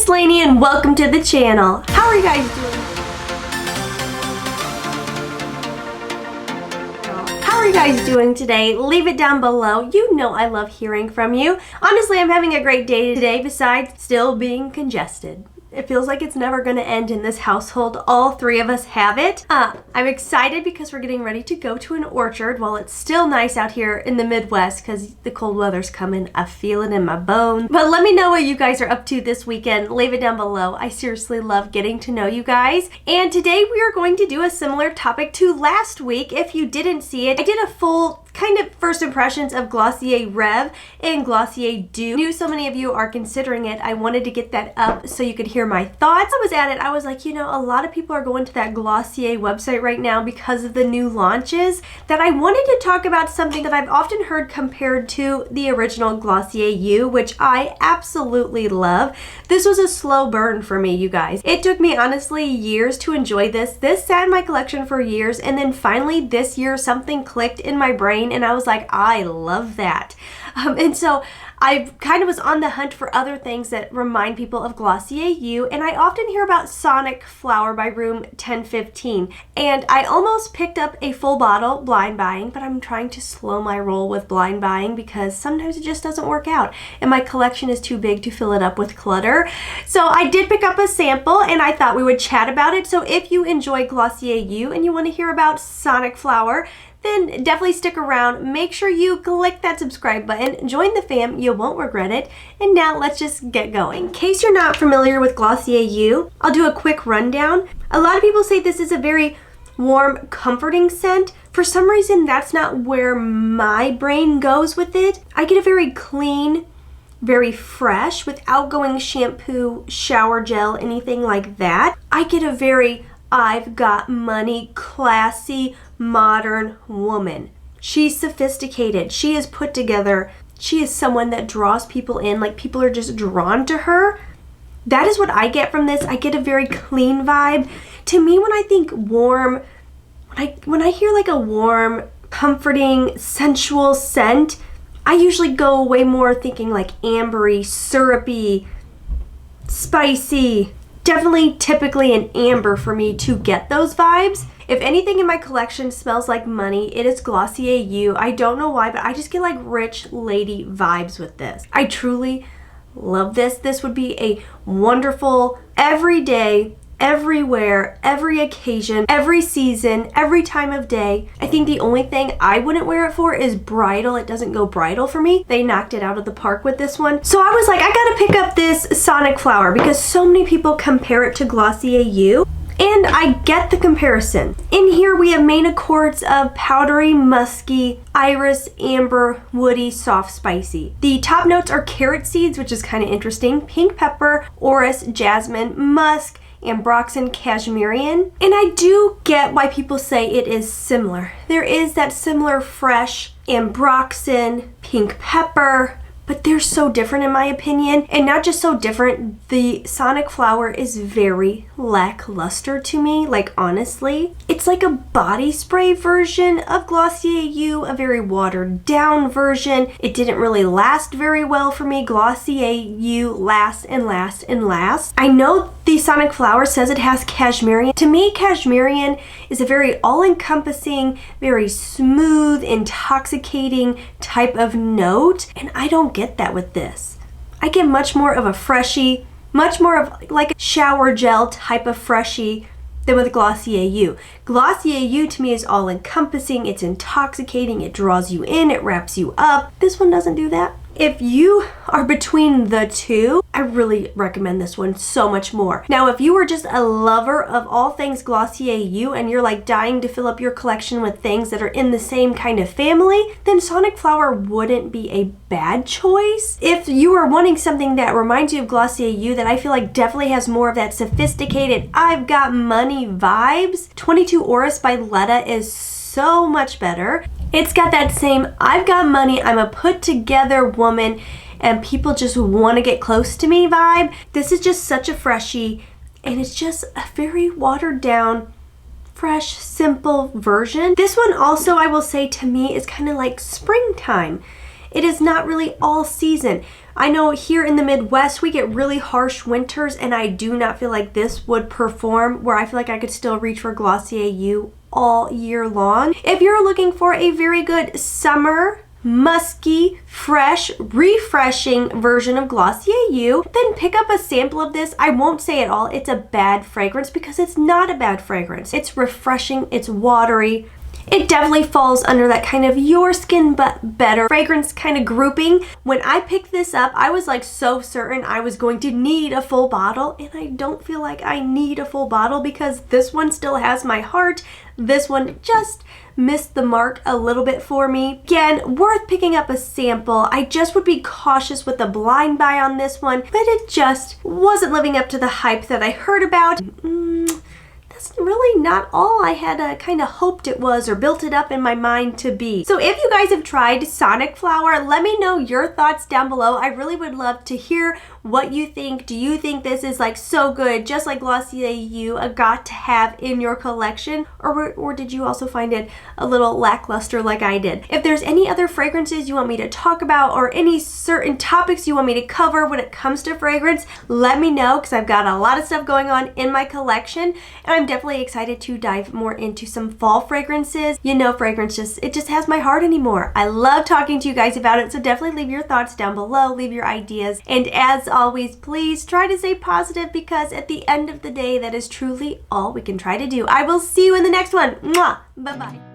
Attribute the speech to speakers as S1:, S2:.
S1: Laynie and welcome to the channel. How are you guys doing? How are you guys doing today? Leave it down below. You know I love hearing from you. Honestly, I'm having a great day today besides still being congested. It feels like it's never going to end in this household. All three of us have it. I'm excited because we're getting ready to go to an orchard while it's still nice out here in the Midwest because the cold weather's coming. I feel it in my bones. But let me know what you guys are up to this weekend. Leave it down below. I seriously love getting to know you guys. And today we are going to do a similar topic to last week. If you didn't see it, I did a full kind of first impressions of Glossier Rev and Glossier Dew. I knew so many of you are considering it. I wanted to get that up so you could hear my thoughts. I was at it, I was like, you know, a lot of people are going to that Glossier website right now because of the new launches, that I wanted to talk about something that I've often heard compared to the original Glossier U, which I absolutely love. This was a slow burn for me, you guys. It took me honestly years to enjoy this. This sat in my collection for years, and then finally this year something clicked in my brain and I was like, I love that. And so I kind of was on the hunt for other things that remind people of Glossier U, and I often hear about Sonic Flower by Room 1015, and I almost picked up a full bottle blind buying, but I'm trying to slow my roll with blind buying because sometimes it just doesn't work out, and my collection is too big to fill it up with clutter. So I did pick up a sample, and I thought we would chat about it. So if you enjoy Glossier U and you want to hear about Sonic Flower, then definitely stick around. Make sure you click that subscribe button. Join the fam. You won't regret it. And now let's just get going. In case you're not familiar with Glossier U, I'll do a quick rundown. A lot of people say this is a very warm, comforting scent. For some reason, that's not where my brain goes with it. I get a very clean, very fresh, with outgoing shampoo, shower gel, anything like that. I get a very I've got money, classy, modern woman. She's sophisticated. She is put together. She is someone that draws people in, like people are just drawn to her. That is what I get from this. I get a very clean vibe. To me, when I think warm, when I hear like a warm, comforting, sensual scent, I usually go way more thinking like ambery, syrupy, spicy. Definitely typically an amber for me to get those vibes. If anything in my collection smells like money, it is Glossier U. I don't know why, but I just get like rich lady vibes with this. I truly love this. This would be a wonderful everyday, everywhere, every occasion, every season, every time of day. I think the only thing I wouldn't wear it for is bridal. It doesn't go bridal for me. They knocked it out of the park with this one. So I was like, I gotta pick up this Sonic Flower because so many people compare it to Glossier U. And I get the comparison. In here we have main accords of powdery, musky, iris, amber, woody, soft, spicy. The top notes are carrot seeds, which is kind of interesting, pink pepper, orris, jasmine, musk, ambroxan, cashmerian. And I do get why people say it is similar. There is that similar fresh ambroxan, pink pepper, but they're so different in my opinion. And not just so different, the Sonic Flower is very lackluster to me, like honestly. It's like a body spray version of Glossier U, a very watered down version. It didn't really last very well for me. Glossier U lasts and lasts and lasts. I know the Sonic Flower says it has cashmerian. To me, cashmerian is a very all-encompassing, very smooth, intoxicating type of note, and I don't get that with this. I get much more of a freshy, much more of like a shower gel type of freshy than with Glossier U. Glossier U to me is all-encompassing, it's intoxicating, it draws you in, it wraps you up. This one doesn't do that. If you are between the two, I really recommend this one so much more. Now, if you are just a lover of all things Glossier U and you're like dying to fill up your collection with things that are in the same kind of family, then Sonic Flower wouldn't be a bad choice. If you are wanting something that reminds you of Glossier U that I feel like definitely has more of that sophisticated, I've got money vibes, 22 Orris by Letta is so much better. It's got that same, I've got money, I'm a put together woman, and people just want to get close to me vibe. This is just such a freshie, and it's just a very watered down, fresh, simple version. This one also, I will say, to me is kind of like springtime. It is not really all season. I know here in the Midwest, we get really harsh winters, and I do not feel like this would perform where I feel like I could still reach for Glossier U all year long. If you're looking for a very good summer, musky, fresh, refreshing version of Glossier U, then pick up a sample of this. I won't say at all it's a bad fragrance because it's not a bad fragrance. It's refreshing, it's watery. It definitely falls under that kind of your skin but better fragrance kind of grouping. When I picked this up, I was like so certain I was going to need a full bottle, and I don't feel like I need a full bottle because this one still has my heart. This one just missed the mark a little bit for me. Again, worth picking up a sample. I just would be cautious with the blind buy on this one, but it just wasn't living up to the hype that I heard about. That's really not all I had kind of hoped it was or built it up in my mind to be. So if you guys have tried Sonic Flower, let me know your thoughts down below. I really would love to hear what you think. Do you think this is like so good, just like Glossier U, a got to have in your collection? Or did you also find it a little lackluster like I did? If there's any other fragrances you want me to talk about or any certain topics you want me to cover when it comes to fragrance, let me know because I've got a lot of stuff going on in my collection, and I'm definitely excited to dive more into some fall fragrances. You know, fragrance it just has my heart anymore. I love talking to you guys about it, so definitely leave your thoughts down below, leave your ideas, and as always, please try to stay positive because at the end of the day, that is truly all we can try to do. I will see you in the next one. Mwah! Bye-bye.